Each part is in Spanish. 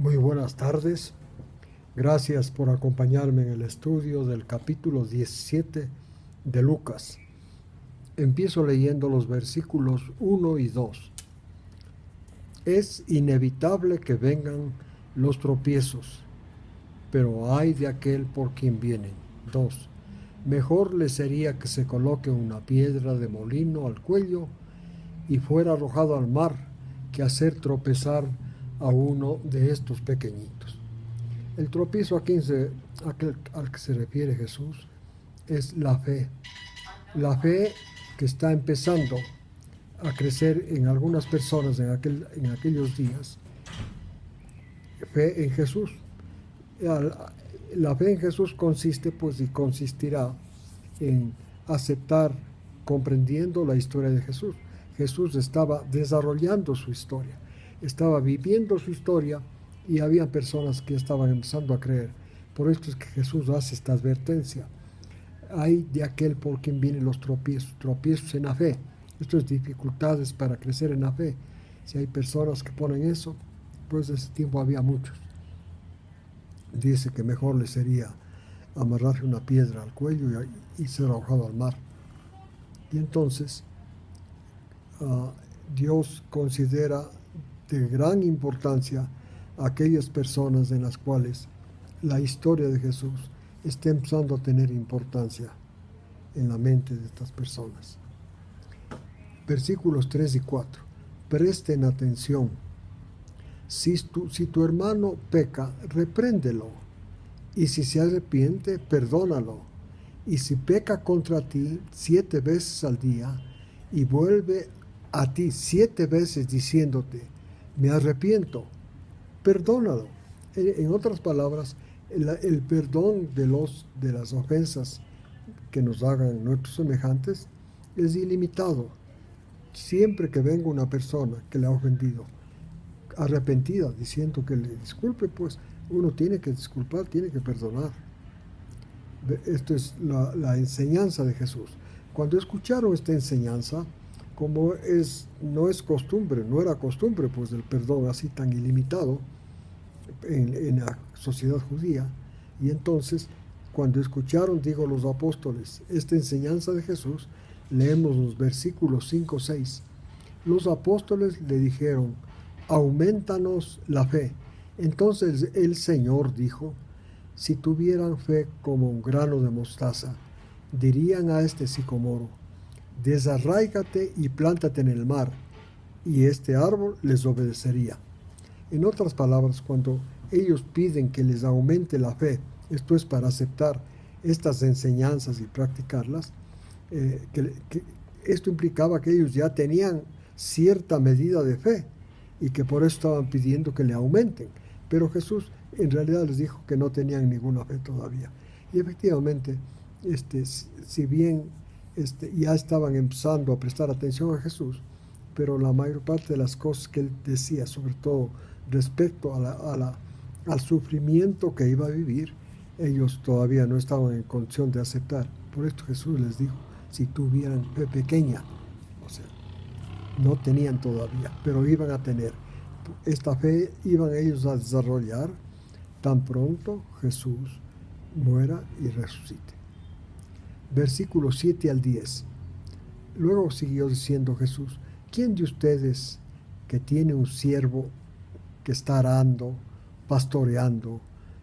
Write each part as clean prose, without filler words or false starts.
Muy buenas tardes. Gracias por acompañarme en el estudio del capítulo 17 de Lucas. Empiezo leyendo los versículos 1 y 2. Es inevitable que vengan los tropiezos, pero ay de aquel por quien vienen. 2. Mejor le sería que se coloque una piedra de molino al cuello y fuera arrojado al mar que hacer tropezar a uno de estos pequeñitos. El tropiezo aquí al que se refiere Jesús es la fe. La fe que está empezando a crecer en algunas personas en aquellos días. Fe en Jesús. La fe en Jesús consiste y consistirá en aceptar, comprendiendo la historia de Jesús. Jesús estaba desarrollando su historia, estaba viviendo su historia y había personas que estaban empezando a creer. Por esto es que Jesús hace esta advertencia. Hay de aquel por quien vienen los tropiezos en la fe. Esto es dificultades para crecer en la fe. Si hay personas que ponen eso, pues de ese tiempo había muchos. Dice que mejor le sería amarrarse una piedra al cuello y ser arrojado al mar. Y entonces Dios considera de gran importancia a aquellas personas en las cuales la historia de Jesús está empezando a tener importancia en la mente de estas personas. Versículos 3 y 4. Presten atención. Si tu hermano peca, repréndelo, y si se arrepiente, perdónalo. Y si peca contra ti 7 veces al día, y vuelve a ti 7 veces diciéndote, me arrepiento, perdónalo. En otras palabras, el perdón de las ofensas que nos hagan nuestros semejantes es ilimitado. Siempre que venga una persona que le ha ofendido, arrepentida, diciendo que le disculpe, pues uno tiene que disculpar, tiene que perdonar. Esto es la enseñanza de Jesús. Cuando escucharon esta enseñanza, como no era costumbre pues del perdón así tan ilimitado en la sociedad judía, y entonces cuando escucharon, digo, los apóstoles, esta enseñanza de Jesús, leemos los versículos 5 y 6. Los apóstoles le dijeron, aumentanos la fe. Entonces el Señor dijo, si tuvieran fe como un grano de mostaza, dirían a este sicomoro, desarráigate y plántate en el mar, y este árbol les obedecería. En otras palabras, cuando ellos piden que les aumente la fe, esto es para aceptar estas enseñanzas y practicarlas, esto implicaba que ellos ya tenían cierta medida de fe y que por eso estaban pidiendo que le aumenten. Pero Jesús en realidad les dijo que no tenían ninguna fe todavía. Y efectivamente, si bien ya estaban empezando a prestar atención a Jesús, pero la mayor parte de las cosas que él decía, sobre todo respecto al sufrimiento que iba a vivir, ellos todavía no estaban en condición de aceptar. Por esto Jesús les dijo, si tuvieran fe pequeña, o sea, no tenían todavía, pero iban a tener. Esta fe iban ellos a desarrollar tan pronto Jesús muera y resucite. Versículos 7 al 10. Luego siguió diciendo Jesús, ¿quién de ustedes que tiene un siervo que está arando, pastoreando,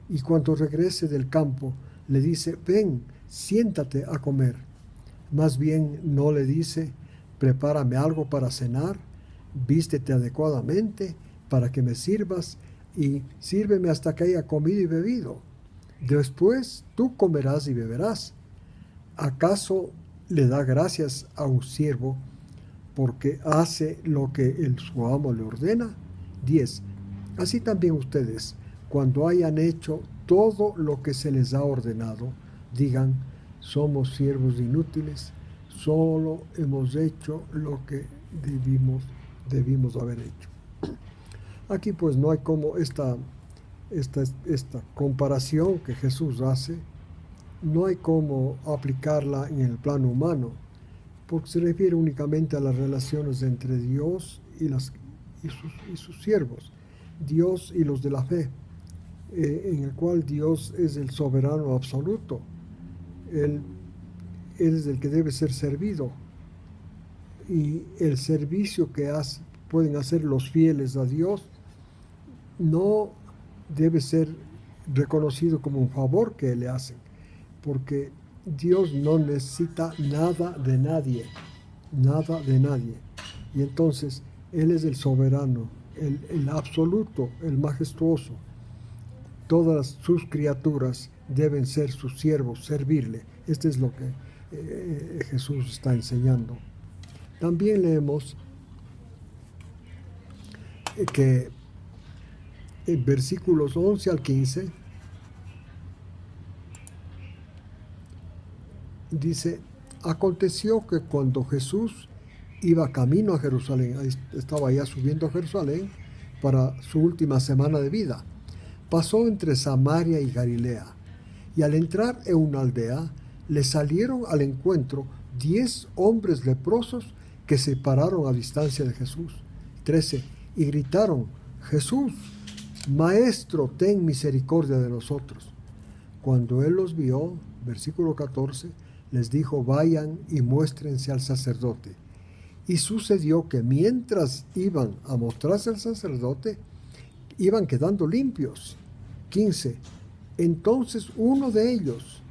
y cuando regrese del campo le dice, ven, siéntate a comer? Más bien no le dice, prepárame algo para cenar, vístete adecuadamente para que me sirvas y sírveme hasta que haya comido y bebido. Después tú comerás y beberás. ¿Acaso le da gracias a un siervo porque hace lo que su amo le ordena? 10. Así también ustedes, cuando hayan hecho todo lo que se les ha ordenado, digan, somos siervos inútiles, solo hemos hecho lo que debimos haber hecho. Aquí pues no hay como esta comparación que Jesús hace, no hay cómo aplicarla en el plano humano, porque se refiere únicamente a las relaciones entre Dios y sus siervos. Dios y los de la fe, en el cual Dios es el soberano absoluto. Él es el que debe ser servido, y el servicio que pueden hacer los fieles a Dios no debe ser reconocido como un favor que le hacen, porque Dios no necesita nada de nadie, y entonces Él es el soberano, el absoluto, el majestuoso. Todas sus criaturas deben ser sus siervos, servirle. Esto es lo que Jesús está enseñando. También leemos que en versículos 11 al 15 dice: aconteció que cuando Jesús iba camino a Jerusalén, estaba ya subiendo a Jerusalén para su última semana de vida, pasó entre Samaria y Galilea, y al entrar en una aldea le salieron al encuentro 10 hombres leprosos que se pararon a distancia de Jesús. 13. Y gritaron: Jesús, Maestro, ten misericordia de nosotros. Cuando él los vio, versículo 14, les dijo: vayan y muéstrense al sacerdote. Y sucedió que mientras iban a mostrarse al sacerdote, iban quedando limpios. 15. Entonces uno de ellos,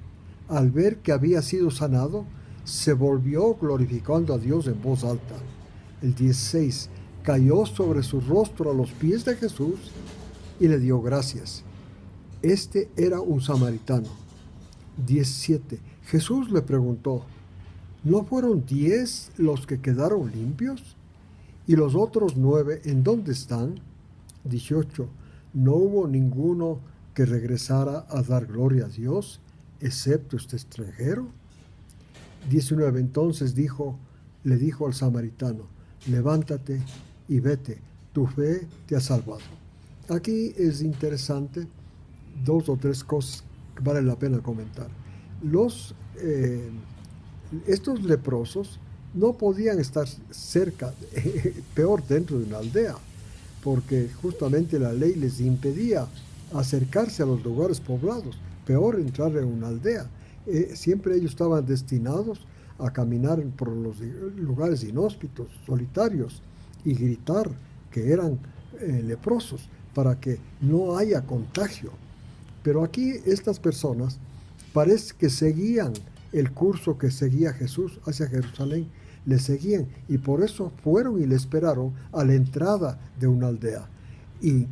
al ver que había sido sanado, se volvió glorificando a Dios en voz alta. El 16. Cayó sobre su rostro a los pies de Jesús y le dio gracias. Este era un samaritano. 17. Jesús le preguntó: ¿no fueron 10 los que quedaron limpios? ¿Y los otros 9 en dónde están? 18. ¿No hubo ninguno que regresara a dar gloria a Dios, excepto este extranjero? 19. Entonces le dijo al samaritano: levántate y vete, tu fe te ha salvado. Aquí es interesante 2 o 3 cosas que vale la pena comentar. Estos leprosos no podían estar cerca, peor dentro de una aldea, porque justamente la ley les impedía acercarse a los lugares poblados, peor entrar en una aldea. Siempre ellos estaban destinados a caminar por los lugares inhóspitos, solitarios, y gritar que eran leprosos para que no haya contagio. Pero aquí estas personas parece que seguían el curso que seguía Jesús hacia Jerusalén, le seguían, y por eso fueron y le esperaron a la entrada de una aldea y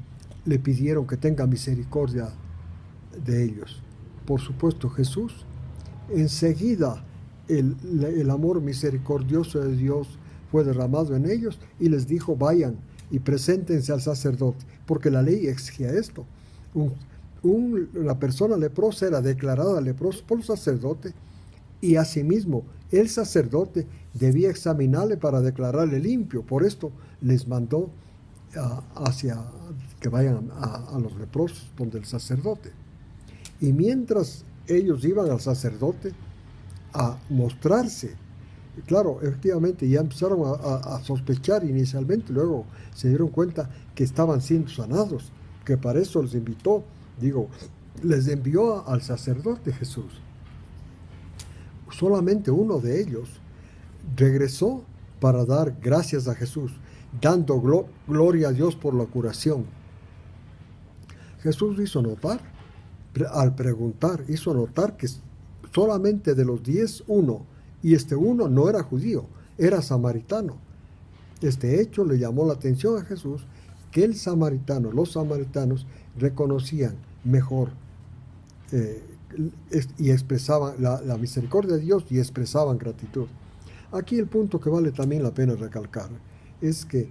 le pidieron que tenga misericordia de ellos. Por supuesto, Jesús, enseguida el amor misericordioso de Dios fue derramado en ellos y les dijo: vayan y preséntense al sacerdote, porque la ley exigía esto. La persona leprosa era declarada leprosa por el sacerdote, y asimismo el sacerdote debía examinarle para declararle limpio. Por esto les mandó hacia que vayan a los leprosos donde el sacerdote. Y mientras ellos iban al sacerdote a mostrarse, claro, efectivamente ya empezaron a sospechar inicialmente, luego se dieron cuenta que estaban siendo sanados, que para eso les invitó, les envió al sacerdote Jesús. Solamente uno de ellos regresó para dar gracias a Jesús, dando gloria a Dios por la curación. Jesús hizo notar, al preguntar, hizo notar que solamente de los 10, uno, y este uno no era judío, era samaritano. Este hecho le llamó la atención a Jesús, que los samaritanos reconocían mejor y expresaban la misericordia de Dios y expresaban gratitud. Aquí el punto que vale también la pena recalcar es que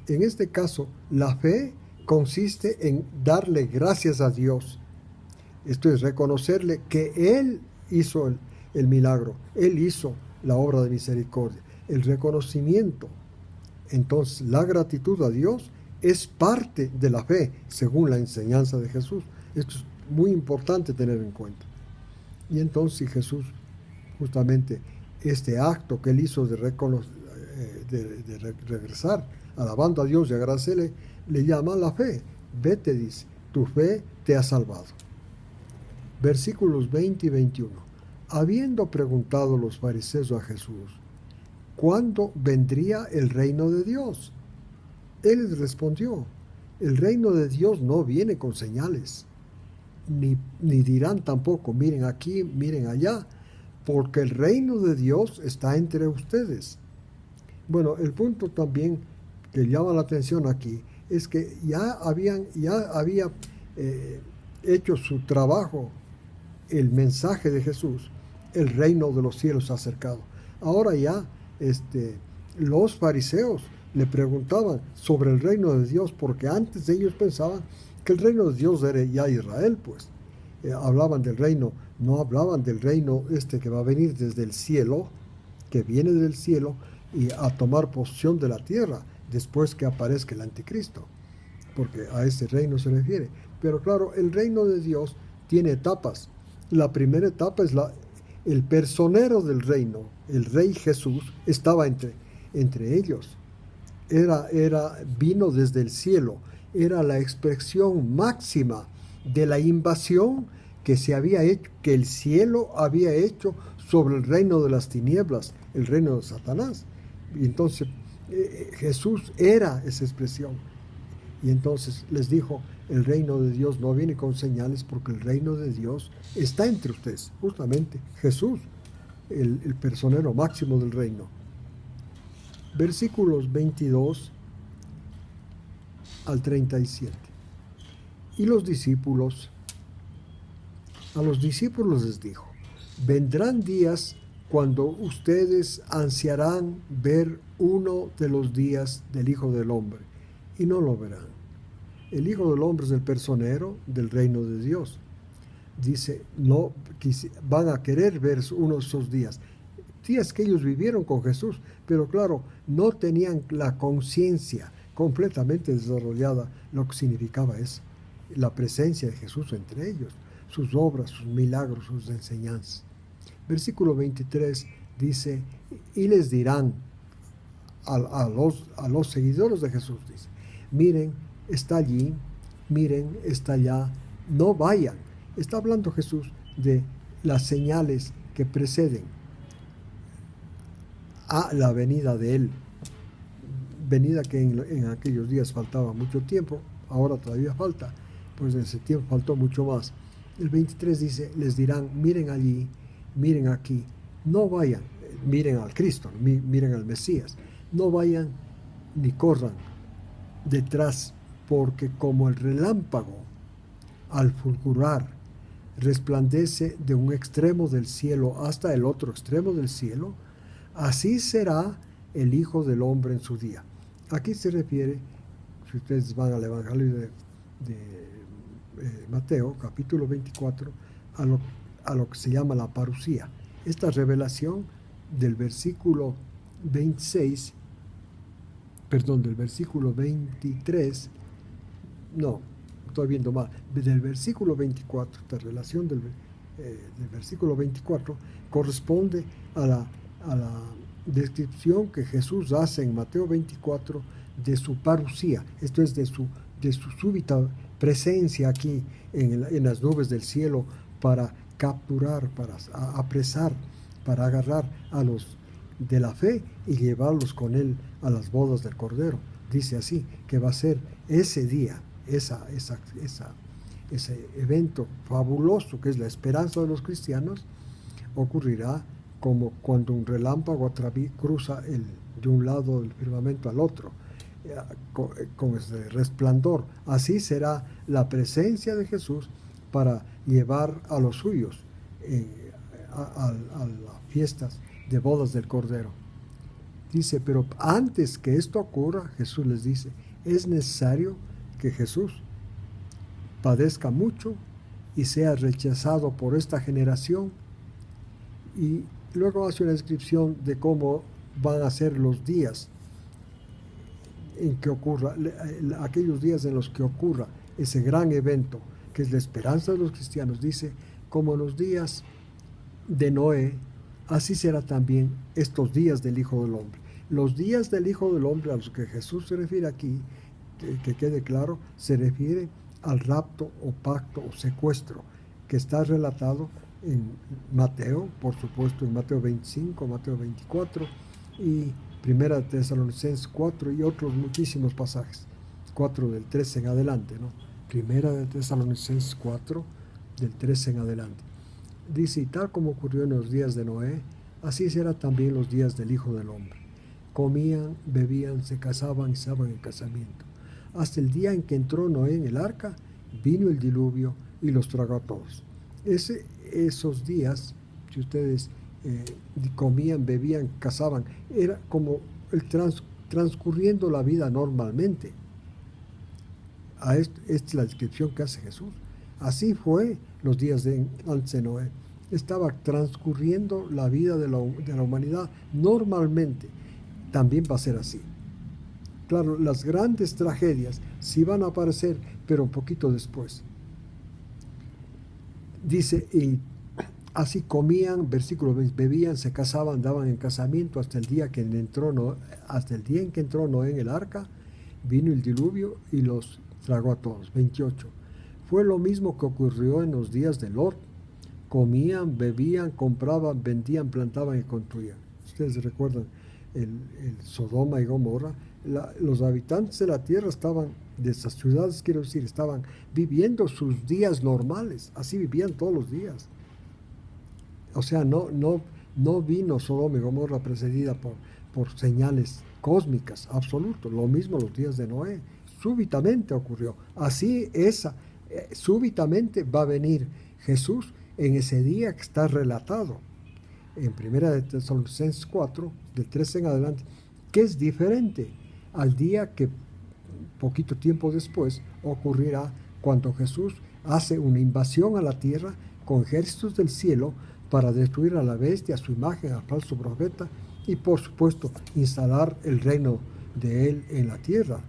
en este caso la fe consiste en darle gracias a Dios. Esto es reconocerle que Él hizo el milagro, Él hizo la obra de misericordia, el reconocimiento. Entonces la gratitud a Dios es parte de la fe, según la enseñanza de Jesús. Esto es muy importante tener en cuenta. Y entonces Jesús, justamente este acto que él hizo de regresar, alabando a Dios y agradecerle, le llama la fe, vete, dice, tu fe te ha salvado. Versículos 20 y 21. Habiendo preguntado los fariseos a Jesús, ¿cuándo vendría el reino de Dios? Él les respondió, el reino de Dios no viene con señales, ni dirán tampoco, miren aquí, miren allá, porque el reino de Dios está entre ustedes. Bueno, el punto también que llama la atención aquí es que ya había hecho su trabajo el mensaje de Jesús, el reino de los cielos se ha acercado. Ahora ya los fariseos le preguntaban sobre el reino de Dios, porque antes ellos pensaban que el reino de Dios era ya Israel, pues. Hablaban del reino, no hablaban del reino que va a venir desde el cielo, que viene del cielo y a tomar posesión de la tierra después que aparezca el anticristo, porque a ese reino se refiere. Pero claro, el reino de Dios tiene etapas. La primera etapa es el personero del reino, el rey Jesús, estaba entre ellos. Vino desde el cielo, era la expresión máxima de la invasión que se había hecho, que el cielo había hecho sobre el reino de las tinieblas, el reino de Satanás. Y entonces Jesús era esa expresión. Y entonces les dijo, el reino de Dios no viene con señales porque el reino de Dios está entre ustedes. Justamente Jesús, el personero máximo del reino. Versículos 22 al 37. Y a los discípulos les dijo, vendrán días cuando ustedes ansiarán ver uno de los días del Hijo del Hombre, y no lo verán. El Hijo del Hombre es el personero del reino de Dios. Dice, no van a querer ver uno de esos días que ellos vivieron con Jesús, pero claro, no tenían la conciencia completamente desarrollada lo que significaba eso, la presencia de Jesús entre ellos, sus obras, sus milagros, sus enseñanzas. Versículo 23 dice, y les dirán a los seguidores de Jesús, dice, miren, está allí, miren, está allá, no vayan. Está hablando Jesús de las señales que preceden a la venida de Él, venida que en aquellos días faltaba mucho tiempo, ahora todavía falta, pues en ese tiempo faltó mucho más. El 23 dice, les dirán, miren allí, miren aquí, no vayan, miren al Cristo, miren al Mesías, no vayan ni corran detrás, porque como el relámpago al fulgurar resplandece de un extremo del cielo hasta el otro extremo del cielo, así será el Hijo del Hombre en su día. Aquí se refiere, si ustedes van al Evangelio de Mateo, capítulo 24, a lo que se llama la parusía. Esta revelación del versículo 26, del versículo 23, no, estoy viendo mal, del versículo 24, esta relación del versículo 24 corresponde a la descripción que Jesús hace en Mateo 24 de su parusía, esto es de su súbita presencia aquí en las nubes del cielo para capturar, para apresar, para agarrar a los de la fe y llevarlos con él a las bodas del Cordero. Dice así, que va a ser ese día, ese evento fabuloso que es la esperanza de los cristianos, ocurrirá como cuando un relámpago cruza de un lado del firmamento al otro, con ese resplandor. Así será la presencia de Jesús para llevar a los suyos a las fiestas de bodas del Cordero. Dice, pero antes que esto ocurra, Jesús les dice, es necesario que Jesús padezca mucho y sea rechazado por esta generación. Y luego hace una descripción de cómo van a ser los días en que ocurra, aquellos días en los que ocurra ese gran evento, que es la esperanza de los cristianos. Dice, como los días de Noé, así será también estos días del Hijo del Hombre. Los días del Hijo del Hombre a los que Jesús se refiere aquí que quede claro, se refiere al rapto o pacto o secuestro que está relatado en Mateo, por supuesto en Mateo 25, Mateo 24 y Primera de Tesalonicenses 4 y otros muchísimos pasajes, 4 del 13 en adelante, ¿no? Primera de Tesalonicenses 4 del 13 en adelante. Dice, y tal como ocurrió en los días de Noé, así será también los días del Hijo del Hombre. Comían, bebían, se casaban y estaban en casamiento. Hasta el día en que entró Noé en el arca, vino el diluvio y los tragó a todos. Esos días, si ustedes comían, bebían, casaban, era como transcurriendo la vida normalmente. Esta es la descripción que hace Jesús. Así fue los días antes de Noé. Estaba transcurriendo la vida de la humanidad normalmente. También va a ser así. Claro, las grandes tragedias sí van a aparecer, pero un poquito después. Dice, y así comían, versículo 20, bebían, se casaban, daban en casamiento hasta el día en que entró Noé en el arca, vino el diluvio y los tragó a todos. 28. Fue lo mismo que ocurrió en los días de Lot. Comían, bebían, compraban, vendían, plantaban y construían. Ustedes recuerdan el Sodoma y Gomorra. Los habitantes de la tierra de esas ciudades, quiero decir, estaban viviendo sus días normales. Así vivían todos los días. O sea, no vino Sodoma y Gomorra precedida por señales cósmicas, absoluto. Lo mismo los días de Noé. Súbitamente ocurrió. Así súbitamente va a venir Jesús en ese día que está relatado en Primera de Tesalonicenses 4, del 13 en adelante, que es diferente al día que poquito tiempo después ocurrirá cuando Jesús hace una invasión a la tierra con ejércitos del cielo para destruir a la bestia, a su imagen, al falso profeta y por supuesto instalar el reino de él en la tierra,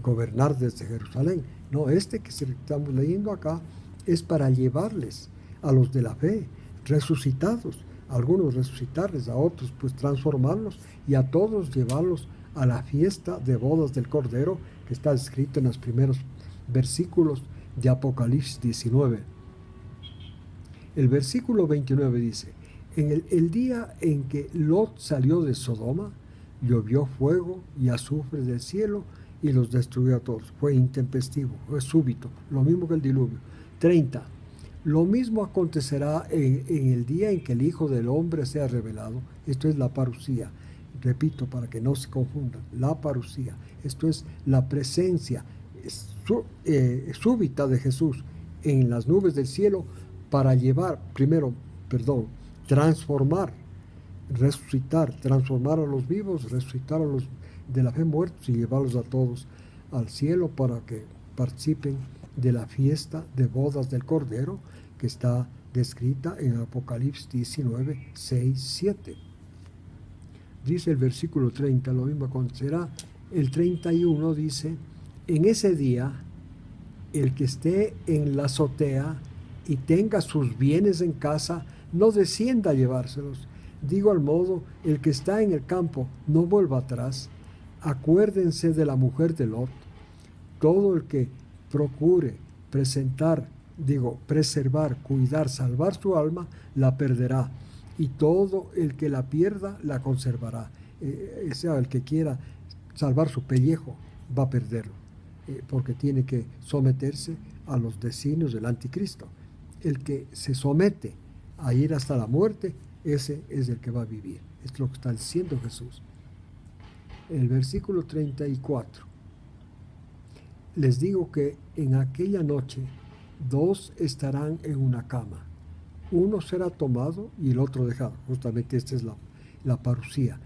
gobernar desde Jerusalén. No, que estamos leyendo acá es para llevarles a los de la fe, resucitados, a algunos resucitarles, a otros pues transformarlos y a todos llevarlos a la fiesta de bodas del Cordero que está escrito en los primeros versículos de Apocalipsis 19. El versículo 29 dice, en el día en que Lot salió de Sodoma, llovió fuego y azufre del cielo y los destruyó a todos. Fue intempestivo, fue súbito, lo mismo que el diluvio. 30. Lo mismo acontecerá en el día en que el Hijo del Hombre sea revelado. Esto es la parusía. Repito, para que no se confundan. La parusía. Esto es la presencia súbita de Jesús en las nubes del cielo para transformar, resucitar, transformar a los vivos, resucitar a los de la fe muertos y llevarlos a todos al cielo para que participen de la fiesta de bodas del Cordero que está descrita en Apocalipsis 19, 6, 7. Dice el versículo 30, lo mismo acontecerá. El 31 dice, en ese día, el que esté en la azotea y tenga sus bienes en casa, no descienda a llevárselos. Digo al modo, el que está en el campo, no vuelva atrás. Acuérdense de la mujer de Lot. Todo el que procure preservar, cuidar, salvar su alma, la perderá. Y todo el que la pierda, la conservará. Sea el que quiera salvar su pellejo, va a perderlo. Porque tiene que someterse a los designios del anticristo. El que se somete a ir hasta la muerte, ese es el que va a vivir. Es lo que está diciendo Jesús. El versículo 34. Les digo que en aquella noche 2 estarán en una cama. Uno será tomado y el otro dejado. Justamente esta es la parusía.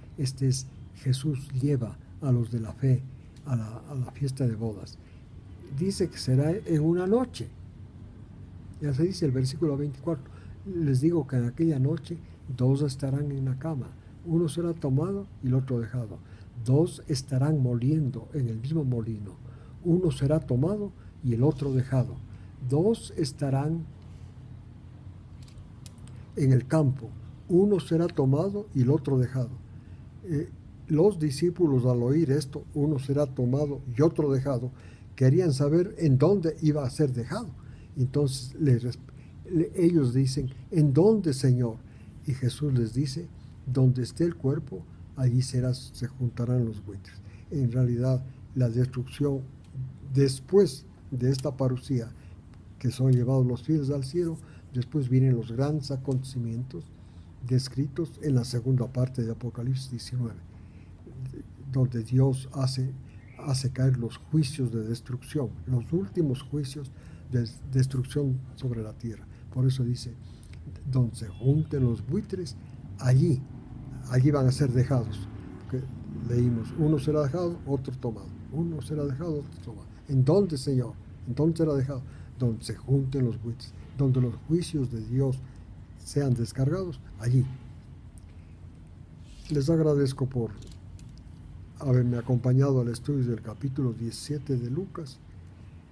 Jesús lleva a los de la fe a la fiesta de bodas. Dice que será en una noche. Ya se dice el versículo 24. Les digo que en aquella noche 2 estarán en la cama. Uno será tomado y el otro dejado. 2 estarán moliendo en el mismo molino. Uno será tomado y el otro dejado. 2 estarán en el campo. Uno será tomado y el otro dejado. Los discípulos al oír esto, uno será tomado y otro dejado, querían saber en dónde iba a ser dejado. Entonces ellos dicen, ¿en dónde, Señor? Y Jesús les dice, donde esté el cuerpo, allí se juntarán los buitres. En realidad, la destrucción después de esta parucía, que son llevados los fieles al cielo, después vienen los grandes acontecimientos descritos en la segunda parte de Apocalipsis 19, donde Dios hace caer los juicios de destrucción, los últimos juicios de destrucción sobre la tierra. Por eso dice, donde se junten los buitres, allí van a ser dejados. Porque leímos, uno será dejado, otro tomado. Uno será dejado, otro tomado. ¿En dónde, Señor? ¿En dónde será dejado? Donde se junten los buitres, donde los juicios de Dios sean descargados, allí. Les agradezco por haberme acompañado al estudio del capítulo 17 de Lucas.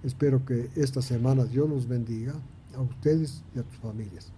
Espero que esta semana Dios los bendiga a ustedes y a tus familias.